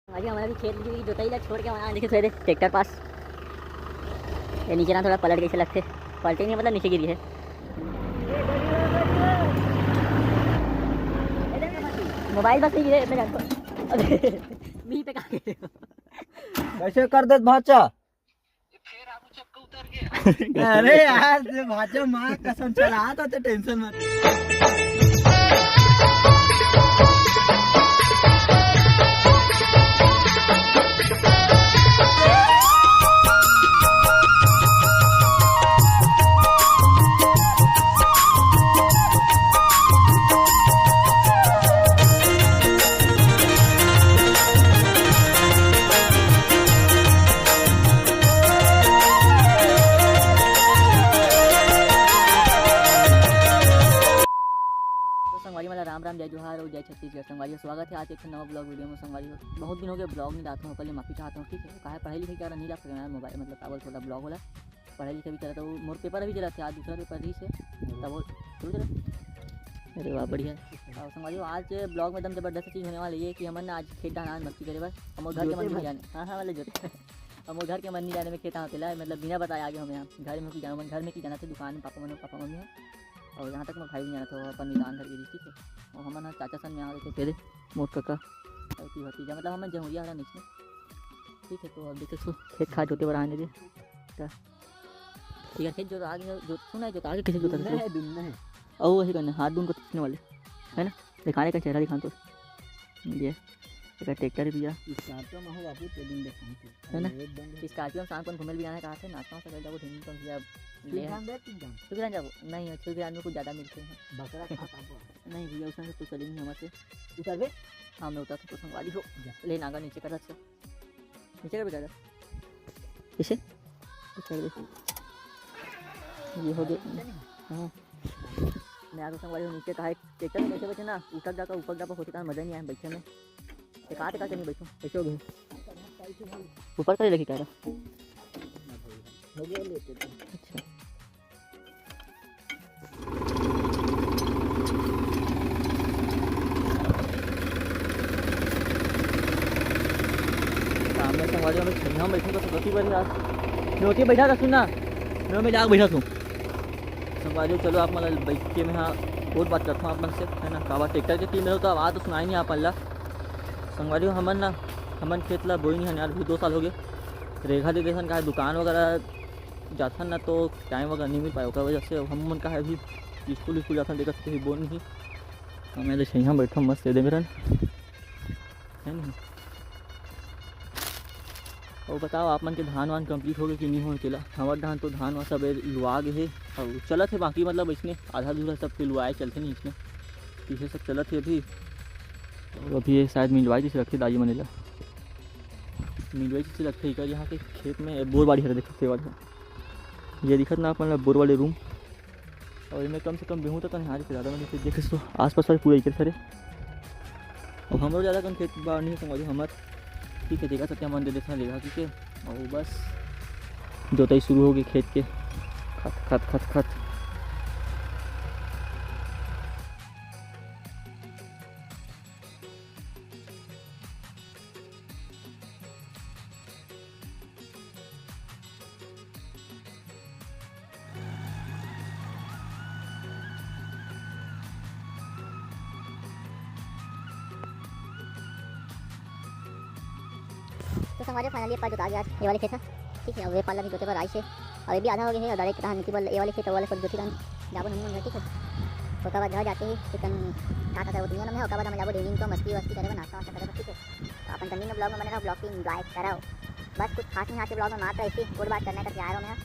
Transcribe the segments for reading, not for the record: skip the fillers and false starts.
अभी हमारा भी खेत की जोताई ला छोड़ के वहाँ देखे थोड़े ट्रैक्टर पास ये नीचे ना थोड़ा पलट कैसे लगते पलटे नहीं मतलब नीचे गिरी है। मोबाइल बस नहीं गिरे मैं जानता मी पे कहाँ गिरे कैसे कर दे भाचा। अरे यार भाचा माँ कसम चला तो टेंशन मत। संगवारी वाला राम राम जय जोहार और जय छत्तीसगढ़। संगवारी स्वागत है आज एक नवा ब्लॉग वीडियो में। संगवारी बहुत दिन हो गए ब्लॉग नहीं डालता हूँ, पहले माफ़ी चाहता हूँ। ठीक है कहा पढ़ाई लिखाई क्या नहीं डाल सकता मोबाइल मतलब काबल थोड़ा ब्लॉग होला पढ़ाई लिखाई भी चला था। वो मोर पेपर भी चला था आज दूसरा पेपर ही से तब वो शुरू चला। अरे वाह बढ़िया। और संगवारी आज ब्लॉग में एकदम जबरदस्त चीज़ होने वाली है कि हमने आज खेत डाना मस्ती करे बस हम घर के मन नहीं जाने। हाँ वाले जोते हम घर के मन नहीं जाने में खेत आते मतलब बिना बताए आगे हमें यहाँ घर में की जाना घर में की जाना था दुकान में पापा मम्मी है और यहाँ तक मैं भाई भी जाना था अपन निदान घर की। ठीक है और हमारा चाचा सन में यहाँ देखे तेरे मोट काका की भतीजा मतलब हमें जमुरिया हरा नीचे। ठीक है तो अब देखे सो खेत खा जोते बढ़ाने दे ठीक है खेत जो आगे जो सुना है जो आगे किसी जोता है और वही करना हाथ दून को खींचने वाले है ना दिखाने का चेहरा दिखाने तो ये ट्रैक्टर भी है ना स्कॉर्पियो शाम को घूमे भी जाना कहा थे नाचना सकल जाओ ढूंढ तो छुपी जाओ नहीं छुपी में कुछ ज़्यादा मिलते हैं नहीं भैया उसमें कुछ चलेंगे हमारे उतर गए हाँ मैं उतर तो संगवारी हो ले नागा नीचे कर अच्छा नीचे कर भी कर इसे ये हो गया। हाँ मैं आगे संगवारी हो नीचे कहा ट्रैक्टर में कैसे बैठे ना ऊपर जाकर होते का मज़ा नहीं आया बैठे में कहा तक नहीं बैठो कैसे हो गए ऊपर कर लगी कह रहा अच्छा सामने संगवारी में छन्ना बैठे तो सकती बड़ी रात नोटी बैठा था सुनना मैं जाग बैठा हूँ संगवारी चलो आप मतलब बैठ के मैं हाँ बहुत बात करता हूँ आप मन से है ना काबा ट्रैक्टर के टीम में तो आवाज़ तो सुनाई नहीं आप अल्लाह संगवारी हमन खेत ला बोई नहीं है यार 2 साल हो गए रेखा दे देसन का दुकान वगैरह जाथन ना तो टाइम वगैरह नहीं मिल पाए वजह से हम मन का है भी स्कूल जाथन देखा सकते बोल नहीं मैं तो यहाँ बैठा मस्त दे मेरा है नहीं। और बताओ आप मन के धान वान कंप्लीट हो गए कि नहीं हो चला हमारे धान तो धान सब लुआ गए है और चला थे बाकी मतलब इसने आधा दूरा सब के लुआए चलते नहीं इसमें पीछे सब चला थे अभी और अभी ये शायद मिलवाई जैसे रखे दाई मनेला मिलवाई जैसे रखे कर यहाँ के खेत में बोर बाड़ी हर देख सकते वाले ये दिखत ना मतलब बोर वाले रूम और इनमें कम से कम गेहूँ तक यहाँ से ज़्यादा मैंने देखे तो आसपास वाले पूरे एक सारे और हमारे ज़्यादा कम खेत बाहर नहीं समझो हमारे ठीक है देखा सकते हैं मंदिर देखना लेगा ठीक है और बस जोताई शुरू होगी खेत के खत खत खत खत। तो हमारे फाइनली पास जोता गया ये वाले खेत है ठीक है और वे पाला भी जोते पर आई से और ये भी आधा हो गया है और डायरेक्ट कहा नीचे ये वाले खेत वाले पर जोती दान जाबो नहीं होगा ठीक है तो का बाद घर जाते ही चिकन का वो दुनिया में होगा बाद हम जाबो डेनिंग को मस्ती वस्ती करे नाश्ता वास्ता करे ठीक है तो अपन कंटिन्यू ब्लॉग में बनेगा ब्लॉग की एंजॉय कराओ बस कुछ खास नहीं आते ब्लॉग में मात्र ऐसी और बात करने का तैयार हो मैं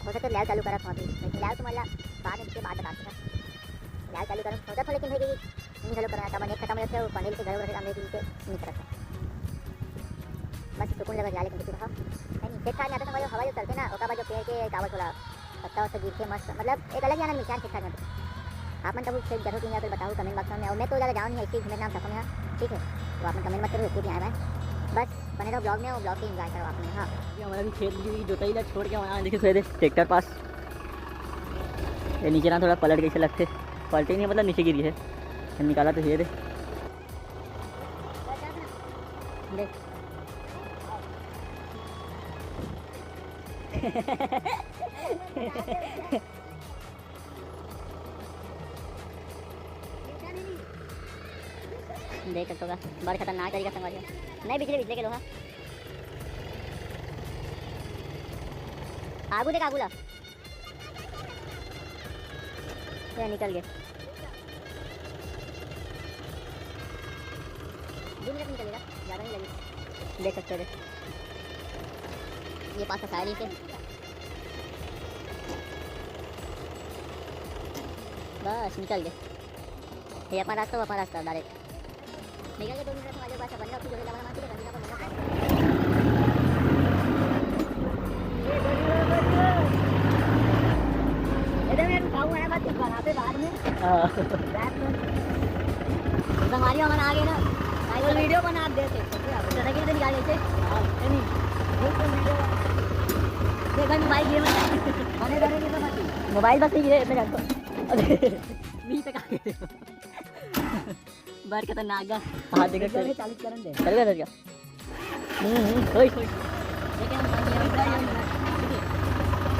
हो सके लाइव चालू करा था लेकिन लाइव तो मतलब बाद में बात बताते हैं लाइव चालू करूँ सोचा था लेकिन भाई नहीं चालू करना था नेट खत्म हो जाते पंडिल के घर रखे नहीं करता बस सुकून लगा जाले क्योंकि हाँ नहीं खेत खाने आता समझो हवा जो चलते ना ओका जो पेड़ के कावल थोड़ा पत्ता वत्ता गिर के मस्त मतलब एक अलग ही आनंद मिलता है खेत खाने में। आप मन तब खेत जरूर की फिर बताओ कमेंट बॉक्स में और मैं तो ज़्यादा जाऊँ नहीं ऐसे घूमने नाम सकूँ यहाँ ठीक है तो आप कमेंट मत करो ऐसे भी आया मैं बस बने रहो ब्लॉग में और ब्लॉग की एंजॉय करो आपने। हाँ हमारा भी खेत की जोताई ला छोड़ के वहाँ देखे थोड़े ट्रैक्टर पास ये नीचे ना थोड़ा पलट कैसे लगते पलटे नहीं मतलब नीचे गिरी है निकाला तो ये दे देख सकते होगा बड़ा खतरनाक तरीका संगवारी नहीं बिजली बिजली के लोहा आगू देख आगू ला ये निकल गए 2 मिनट निकलेगा ज़्यादा नहीं लगेगा देख सकते हो ये पास का साइड से बस निकल गए ये अपना रास्ता डायरेक्ट निकल के 2 मिनट में हमारे पास बंदा कुछ लगा मार के बंदा पर बंदा इधर मैं रुकाऊं है बात बना पे बाद में संगवारी हमारा आ गए ना वो वीडियो बना आप देते तरह के निकाल लेते नहीं देखा मोबाइल गेम बने रहने की तो मत मोबाइल बस ये मैं जानता हूं मी पे का बार खतरनाक गा हां देखो चालू करन दे चल गया क्या कोई लेकिन हम ये भी ट्राई करेंगे ठीक है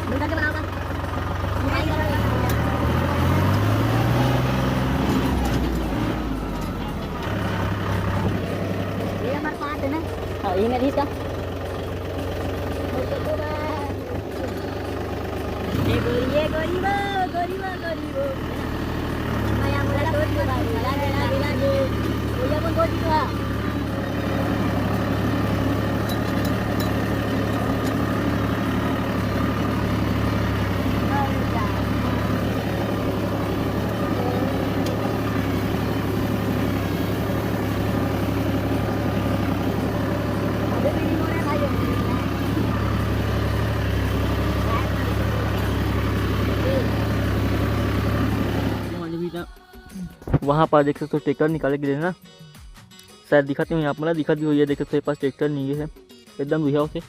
मुंडा के बनाओ मोबाइल करो ये हमारा पार्ट है ना हां ये मेरी इसका ये गोरी वो माया मुला गोरी वो लागे वो या कौन गोरी तो वहाँ पर देख सकते हो ट्रैक्टर निकाले के लिए ना शायद दिखाते हो यहाँ पर दिखा दी हुई है देख सकते हो पास ट्रैक्टर नहीं है एकदम बुझा से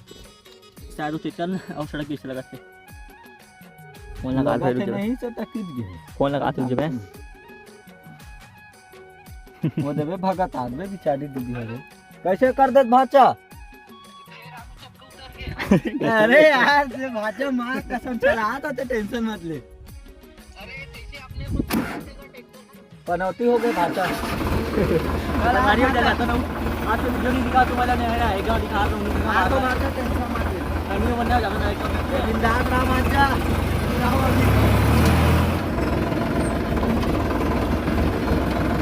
शायद वो ट्रैक्टर और सड़क किस लगाते कौन लगाते नहीं से तकित गए कौन लगाते जब वो देवे भगत आदमी बिचारी दीदी है कैसे कर दे भाचा अरे यार से भाचा मां कसम चला तो टेंशन मत ले पनौती हो गई भाषा गाड़ी में चलाता ना आज तो वीडियो नहीं दिखा तुम्हारा नहीं आएगा दिखा दूं हां तो भाषा टेंशन मत ले कहीं बनना जाना है जिंदाबाद राम आजा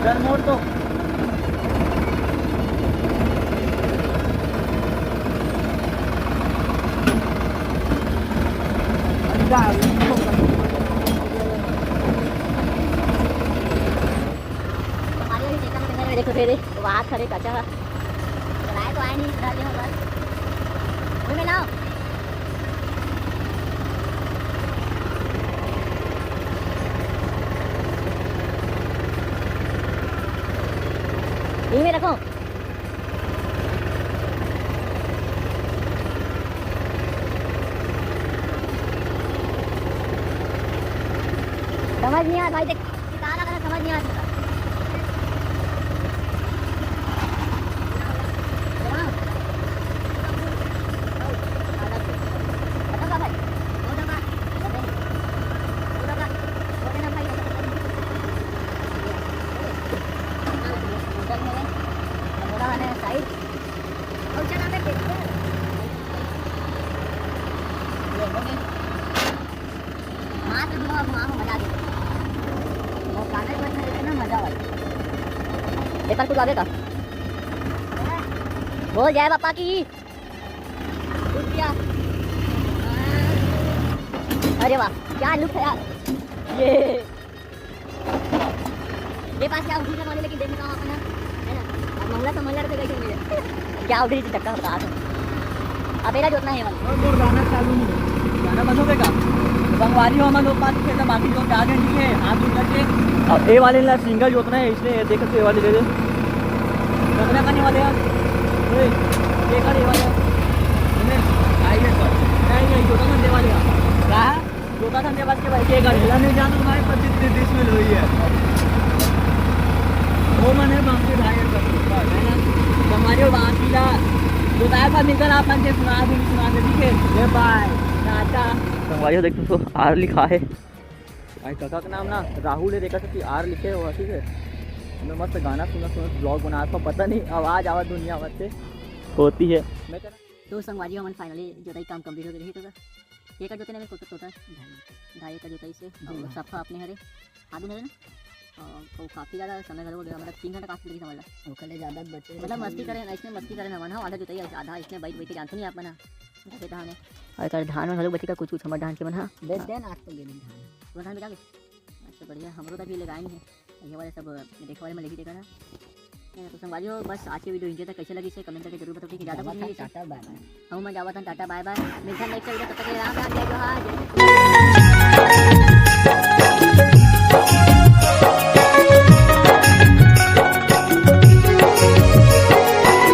डर मोड़ तो देखो तेरे वहाँ खड़े कच्चा चलाए तो आए नहीं डाले हो बस में लाओ यही में रखो समझ नहीं आ भाई देख किताब अगर समझ नहीं आता पेपर कुछ आगे का बोल जय बापा की अरे वाह क्या लुक है यार ये पास क्या उठी वाले लेकिन देखने का अपना है ना अब मंगला समझ रहे थे कैसे मिले क्या उठी थी चक्का बता दो अब मेरा जोतना है और गाना चालू नहीं गाना बंद हो गया संगवारी हो लोग बात खेलना बाकी लोग आ गए ठीक है हाथ उठ करके अब ए वाले ना सिंगल जोतना है इसलिए देख सकते ए वाले दे दे जोतना करने वाले हैं ओए ये कर ए वाले इन्हें हाईवे पर नहीं जोता धंधे वाले का क्या है जोता धंधे वाले के भाई के गाड़ी नहीं जानो भाई 25-30 में हुई है वो मैंने बाकी भाई का है ना संगवारी हो बाकी का जोताया पर मिलकर आप मन से सुना दे ठीक है ये बाय संगवारी हो देख तो आर लिखा है भाई काका का नाम ना राहुल है देखा सकती आर लिखे हुआ ठीक है। मैं मस्त गाना सुना ब्लॉग बना था पता नहीं आवाज़ आवाज़ दुनिया भर से होती है। मैं तो संगवारी हमन फाइनली जोताई काम कंप्लीट हो गई तो ये का जोते ने मेरे को तो ढाई का जोताई से और सफा अपने हरे आदू हरे ना तो काफ़ी ज़्यादा समय हो गया मतलब 3 घंटा काफ़ी लगी समझ लो कल ज़्यादा बचे मतलब मस्ती करें ना इसमें मस्ती करें ना मन आधा जोताई आधा इसमें बैठ बैठ जानते नहीं आप बना धान है और कर धान में हलो बची का कुछ कुछ हमारे धान के बना दे देन आज तो ले धान धान बेटा अच्छा बढ़िया हमरो तक भी लगाए नहीं है ये वाले सब देखने वाले में लेके देखा था तो संगवारी हो बस आज की वीडियो इंजॉय तक कैसे लगी से कमेंट करके जरूर बताओ कि ज़्यादा कुछ नहीं टाटा बाय बाय हम मैं जावा था टाटा बाय बाय मिलता नेक्स्ट वीडियो तब तक के लिए राम राम जय जोहार।